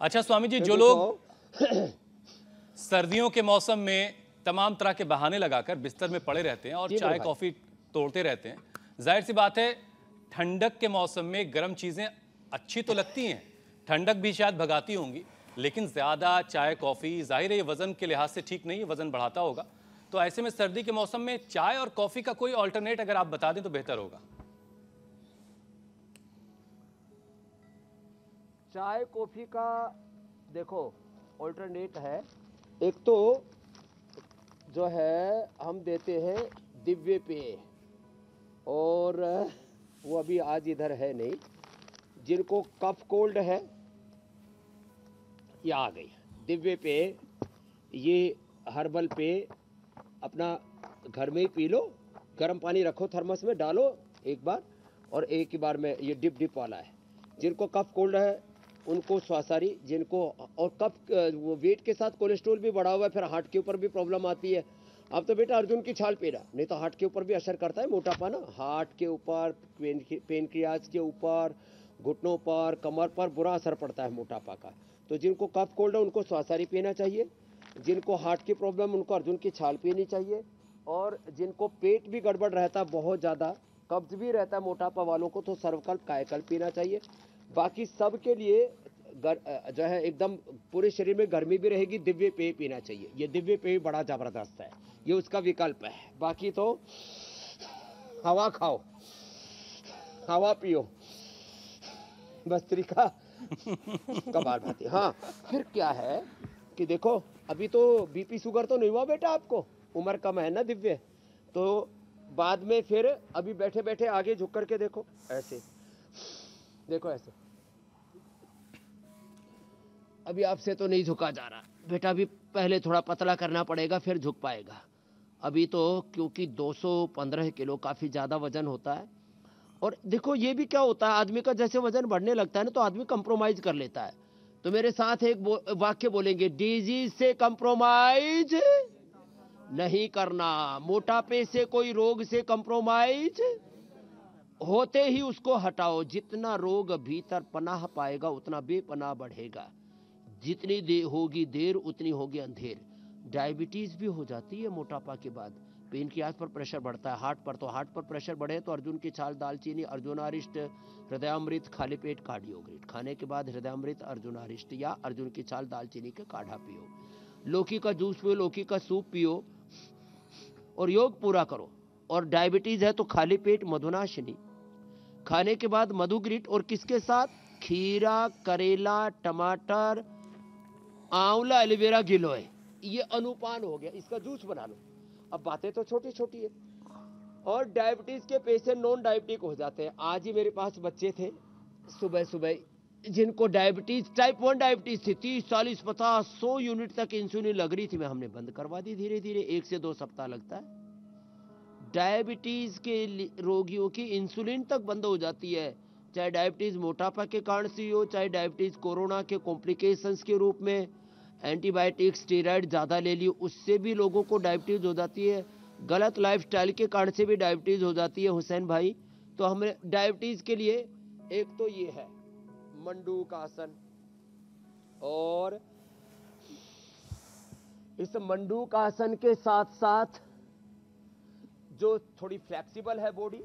अच्छा स्वामी जी, जो लोग सर्दियों के मौसम में तमाम तरह के बहाने लगाकर बिस्तर में पड़े रहते हैं और चाय कॉफी तोड़ते रहते हैं, जाहिर सी बात है ठंडक के मौसम में गर्म चीजें अच्छी तो लगती हैं, ठंडक भी शायद भगाती होंगी, लेकिन ज्यादा चाय कॉफी जाहिर है ये वजन के लिहाज से ठीक नहीं है, वजन बढ़ाता होगा। तो ऐसे में सर्दी के मौसम में चाय और कॉफी का कोई ऑल्टरनेट अगर आप बता दें तो बेहतर होगा। चाय कॉफी का देखो ऑल्टरनेट है, एक तो जो है हम देते हैं दिव्य पेय, और वो अभी आज इधर है नहीं, जिनको कफ कोल्ड है ये आ गई दिव्य पेय, ये हर्बल पेय अपना घर में ही पी लो, गर्म पानी रखो थर्मस में डालो एक बार, और एक ही बार में ये डिप वाला है। जिनको कफ कोल्ड है उनको स्वासारी, जिनको और कफ वो वेट के साथ कोलेस्ट्रोल भी बढ़ा हुआ है, फिर हार्ट के ऊपर भी प्रॉब्लम आती है। अब तो बेटा अर्जुन की छाल पीना, नहीं तो हार्ट के ऊपर भी असर करता है मोटापा ना, हार्ट के ऊपर, पेनक्रियाज के ऊपर, घुटनों पर, कमर पर बुरा असर पड़ता है मोटापा का। तो जिनको कफ कोल्ड है उनको स्वासारी पीना चाहिए, जिनको हार्ट की प्रॉब्लम उनको अर्जुन की छाल पीनी चाहिए, और जिनको पेट भी गड़बड़ रहता है बहुत ज़्यादा, कब्ज भी रहता है मोटापा वालों को, तो सर्वकल्प कायकल्प पीना चाहिए। बाकी सब के लिए जो है एकदम पूरे शरीर में गर्मी भी रहेगी, दिव्य पेय पीना चाहिए। ये दिव्य पेय बड़ा ज़बरदस्त है, ये उसका विकल्प है। बाकी तो हवा खाओ, हवा पियो, भस्त्रिका कबार भाती। हाँ, फिर क्या है कि देखो अभी तो बीपी शुगर तो नहीं हुआ बेटा आपको, उम्र कम है ना दिव्य, तो बाद में फिर अभी बैठे बैठे आगे झुक करके देखो, ऐसे देखो, ऐसे। अभी आपसे तो नहीं झुका जा रहा बेटा, अभी पहले थोड़ा पतला करना पड़ेगा फिर झुक पाएगा। अभी तो क्योंकि 215 किलो काफ़ी ज़्यादा वजन होता है, और देखो ये भी क्या होता है, आदमी का जैसे वजन बढ़ने लगता है ना तो आदमी कंप्रोमाइज कर लेता है। तो मेरे साथ एक वाक्य बोलेंगे, डिजीज से कंप्रोमाइज नहीं करना, मोटापे से कोई रोग से कंप्रोमाइज होते ही उसको हटाओ। जितना रोग भीतर पनाह पाएगा उतना बेपनाह बढ़ेगा, जितनी देर होगी देर उतनी होगी अंधेर। डायबिटीज भी हो जाती है मोटापा के बाद, पेनक्रियाज पर प्रेशर बढ़ता है, हार्ट पर, तो हार्ट पर प्रेशर बढ़े तो अर्जुन की छाल, दालचीनी, अर्जुनारिष्ट, हृदयामृत, खाली पेट कार्डियोग्रिट, खाने के बाद हृदयामृत, अर्जुनारिष्ट या अर्जुन की छाल, दालचीनी के काढ़ा पियो, लौकी का जूस पियो, लौकी का सूप पियो, और योग पूरा करो। और डायबिटीज है तो खाली पेट मधुनाशिनी, खाने के बाद मधुग्रिट, और किसके साथ, खीरा, करेला, टमाटर, आंवला, एलोवेरा, गिलोय, ये अनुपान हो गया, इसका जूस बना लो। अब बातें तो छोटी छोटी है, और डायबिटीज के पेशेंट नॉन डायबिटिक हो जाते हैं। आज ही मेरे पास बच्चे थे सुबह सुबह जिनको डायबिटीज, टाइप 1 डायबिटीज थी, 30, 40, 50, 100 यूनिट तक इंसुलिन लग रही थी, मैं हमने बंद करवा दी धीरे धीरे, 1 से 2 सप्ताह लगता है। डायबिटीज के रोगियों की इंसुलिन तक बंद हो जाती है, चाहे डायबिटीज मोटापा के कारण से हो, चाहे डायबिटीज कोरोना के कॉम्प्लिकेशंस के रूप में एंटीबायोटिक, स्टेरॉइड ज़्यादा ले ली उससे भी लोगों को डायबिटीज हो जाती है, गलत लाइफस्टाइल के कारण से भी डायबिटीज हो जाती है हुसैन भाई। तो हमें डायबिटीज के लिए एक तो ये है मंडूक आसन, और इस मंडूक आसन के साथ साथ जो थोड़ी फ्लेक्सिबल है बॉडी,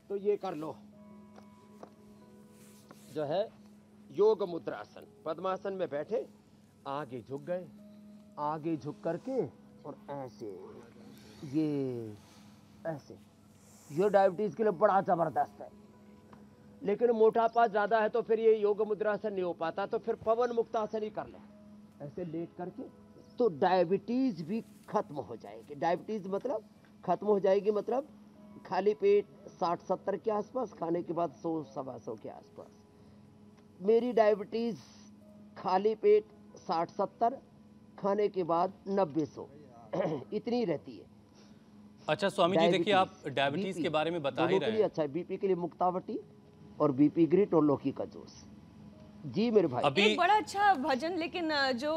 तो ये कर लो, जो है योग मुद्रासन। पद्मासन में बैठे, आगे झुक गए, आगे झुक करके और ऐसे, ये ऐसे, ये डायबिटीज के लिए बड़ा जबरदस्त है। लेकिन मोटापा ज्यादा है तो फिर ये योग मुद्रासन नहीं हो पाता, तो फिर पवन मुक्तासन ही कर ले, ऐसे लेट करके, तो डायबिटीज भी खत्म हो जाएगी। डायबिटीज मतलब खत्म हो जाएगी, मतलब खाली पेट 60-70 के आसपास, खाने के बाद 100-125 के आसपास। मेरी डायबिटीज खाली पेट 60-70, खाने के बाद 90-100 इतनी रहती है। अच्छा स्वामी जी, देखिए आप डायबिटीज के बारे में बता ही रहे हैं, अच्छा है, बीपी के लिए मुक्तावटी और बीपी ग्रिट और लौकी का जूस। जी मेरे भाई, अभी एक बड़ा अच्छा भजन, लेकिन जो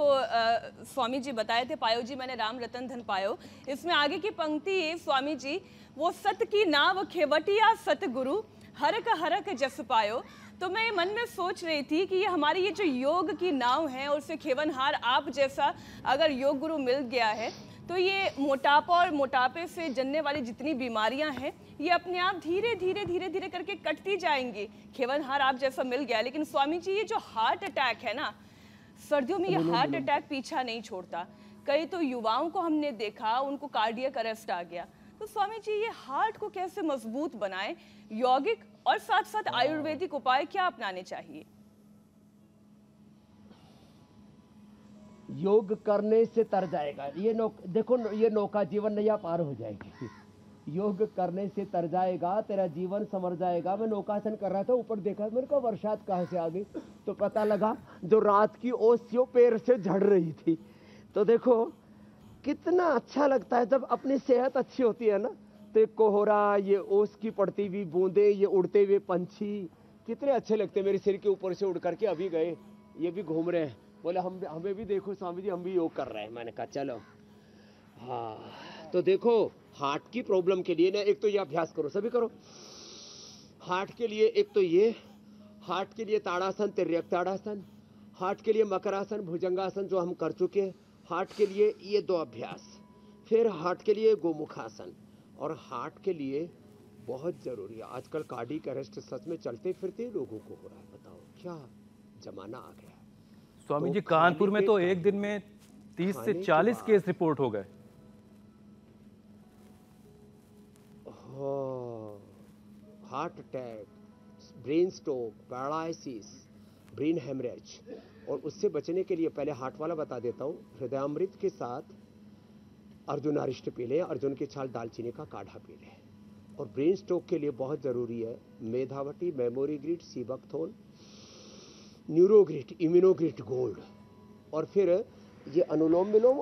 स्वामी जी बताए थे, पायो जी मैंने राम रतन धन पायो, इसमें आगे की पंक्ति स्वामी जी, वो सत की नाव खेवटिया सतगुरु, हरक जस पायो। तो मैं मन में सोच रही थी कि ये हमारी ये जो योग की नाव है और उससे खेवनहार आप जैसा अगर योग गुरु मिल गया है तो ये मोटापा और मोटापे से जनने वाली जितनी बीमारियां हैं ये अपने आप धीरे धीरे करके कटती जाएंगी। खेवनहार आप जैसा मिल गया। लेकिन स्वामी जी ये जो हार्ट अटैक है ना, सर्दियों में ये हार्ट अटैक पीछा नहीं छोड़ता। कई तो युवाओं को हमने देखा उनको कार्डियक अरेस्ट आ गया। तो स्वामी जी ये हार्ट को कैसे मजबूत बनाए, यौगिक और साथ साथ आयुर्वेदिक उपाय क्या अपनाने चाहिए? योग करने से तर जाएगा ये देखो ये नौका जीवन नैया पार हो जाएगी। योग करने से तर जाएगा, तेरा जीवन संवर जाएगा। मैं नौकासन कर रहा था, ऊपर देखा, मेरे को बरसात कहाँ से आ गई, तो पता लगा जो रात की ओस थी वो पैर से झड़ रही थी। तो देखो कितना अच्छा लगता है जब अपनी सेहत अच्छी होती है ना। तो कोहरा, ये ओस की पड़ती हुई बूंदे, ये उड़ते हुए पंछी कितने अच्छे लगते हैं। मेरे सिर के ऊपर से उड़ करके अभी गए, ये भी घूम रहे हैं। बोले हमें भी देखो स्वामी जी, हम भी योग कर रहे हैं। मैंने कहा चलो। हाँ, तो देखो हार्ट की प्रॉब्लम के लिए ना एक तो ये अभ्यास करो, सभी करो। हार्ट के लिए एक तो ये, हार्ट के लिए ताड़ासन, तिर्यक ताड़ासन, हार्ट के लिए मकरासन, भुजंगासन जो हम कर चुके हैं। हार्ट के लिए ये 2 अभ्यास, फिर हार्ट के लिए गोमुखासन। और हार्ट के लिए बहुत जरूरी है, आजकल कार्डियक अरेस्ट सच में चलते फिरते लोगों को हो रहा है। बताओ क्या जमाना आ गया। स्वामी जी कानपुर में तो एक दिन में 30 से 40 केस रिपोर्ट हो गए। Heart attack, brain stroke, paralysis, brain haemorrhage. और उससे बचने के लिए पहले हार्ट वाला बता देता हूँ। हृदयामृत के साथ अर्जुनारिष्ट पी लें, अर्जुन की छाल दालचीनी का काढ़ा पी लें। और ब्रेन स्ट्रोक के लिए बहुत जरूरी है मेधावटी, मेमोरी ग्रिड, सीबकथोन, न्यूरोग्रिड, इम्यूनोग्रिड गोल्ड। और फिर ये अनुलोम विलोम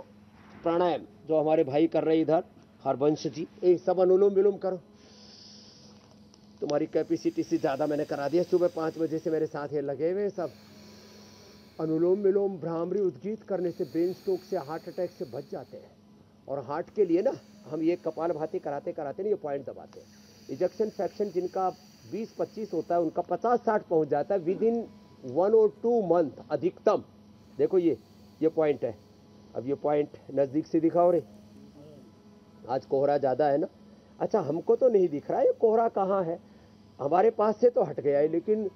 प्राणायाम जो हमारे भाई कर रहे इधर हरबंश जी, ये सब अनुलोम विलोम करो। तुम्हारी कैपेसिटी से ज्यादा मैंने करा दिया। सुबह 5 बजे से मेरे साथ ये लगे हुए सब। अनुलोम विलोम भ्रामरी उद्गीत करने से ब्रेन स्ट्रोक से, हार्ट अटैक से बच जाते हैं। और हार्ट के लिए ना हम ये कपालभाति कराते कराते ना ये पॉइंट दबाते हैं। इजेक्शन फ्रैक्शन जिनका 20-25 होता है उनका 50-60 पहुंच जाता है विद इन 1 और 2 मंथ अधिकतम। देखो ये पॉइंट है। अब ये पॉइंट नजदीक से दिखाओ रे। आज कोहरा ज्यादा है ना। अच्छा, हमको तो नहीं दिख रहा है ये कोहरा कहाँ है, हमारे पास से तो हट गया है, लेकिन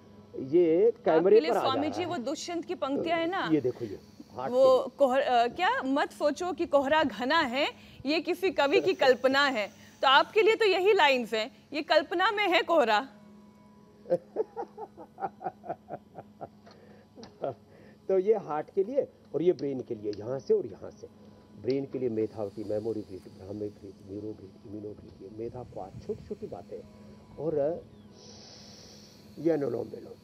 ये कैमरे पर आ जा रहा है। स्वामी जी वो दुष्यंत की पंक्तियां है ना, ये देखो ये वो क्या मत सोचो कि कोहरा घना है, ये किसी कवि की कल्पना है। तो आपके लिए तो यही लाइंस हैं, ये कल्पना में है कोहरा। तो ये हार्ट के लिए और ये ब्रेन के लिए, यहाँ से और यहाँ से। ब्रेन के लिए Medhavati, memory grid, Brahmi grid, न्यूरोग्रिड, Immunogrid, ये मेधा क्वाड, छोटी छोटी बातें। और ये अनुलोम विलोम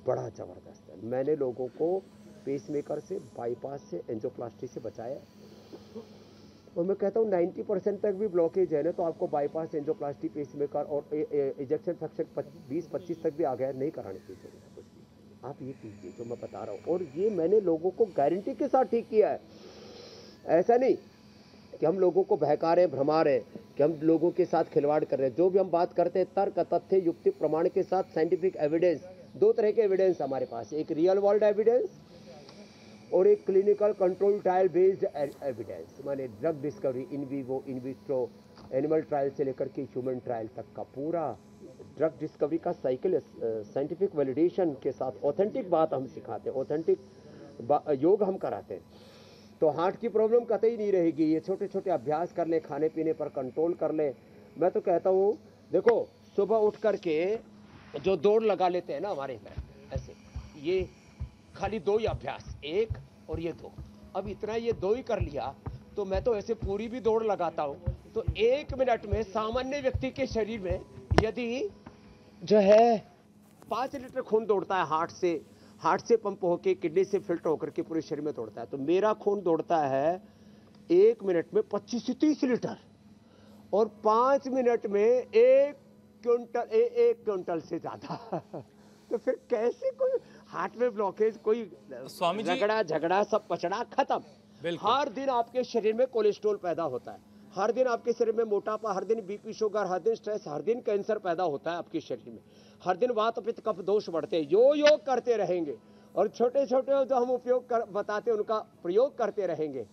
बड़ा जबरदस्त है। मैंने लोगों को पेसमेकर से, बाईपास से, एंजियोप्लास्टी से बचाया। और मैं कहता हूँ 90% तक भी ब्लॉकेज है ना, तो आपको बाईपास, एंजियोप्लास्टी, पेसमेकर और इजेक्शन फ्रैक्शन 20-25 तक भी आ गया, नहीं कराने की जरूरत कुछ भी। आप ये कीजिए जो मैं बता रहा हूँ। और ये मैंने लोगों को गारंटी के साथ ठीक किया है। ऐसा नहीं कि हम लोगों को बहका रहे हैं, भ्रमा रहे हैं, कि हम लोगों के साथ खिलवाड़ कर रहे हैं। जो भी हम बात करते हैं तर्क, तथ्य, युक्ति, प्रमाण के साथ, साइंटिफिक एविडेंस। 2 तरह के एविडेंस हमारे पास, एक रियल वर्ल्ड एविडेंस और एक clinical control trial based evidence. माने drug discovery, in vivo, in vitro, animal trial से लेकर के ह्यूमन ट्रायल तक का पूरा ड्रग डिस्कवरी का साइकिल साइंटिफिक वैलिडेशन के साथ ऑथेंटिक बात हम सिखाते हैं, ऑथेंटिक योग हम कराते हैं। तो हार्ट की प्रॉब्लम कतई नहीं रहेगी। ये छोटे छोटे अभ्यास कर ले, खाने पीने पर कंट्रोल कर ले। मैं तो कहता हूँ देखो, सुबह उठ करके जो दौड़ लगा लेते हैं ना हमारे में ऐसे, ये खाली 2 ही अभ्यास, 1 और ये 2। अब इतना ये 2 ही कर लिया तो मैं तो ऐसे पूरी भी दौड़ लगाता हूँ। तो 1 मिनट में सामान्य व्यक्ति के शरीर में यदि जो है 5 लीटर खून दौड़ता है हार्ट से पंप होके, किडनी से फिल्टर होकर के पूरे शरीर में दौड़ता है, तो मेरा खून दौड़ता है 1 मिनट में 25 से 30 लीटर और 5 मिनट में 1 क्विंटल से ज्यादा। तो फिर कैसे कोई हार्ट में ब्लॉकेज, कोई झगड़ा सब पचड़ा खत्म। हर दिन आपके शरीर में कोलेस्ट्रॉल पैदा होता है, हर दिन आपके शरीर में मोटापा, हर दिन बीपी शुगर, हर दिन स्ट्रेस, हर दिन कैंसर पैदा होता है आपके शरीर में, हर दिन वात पित्त कफ दोष बढ़ते हैं। योग करते रहेंगे और छोटे छोटे जो हम उपयोग बताते हैं उनका प्रयोग करते रहेंगे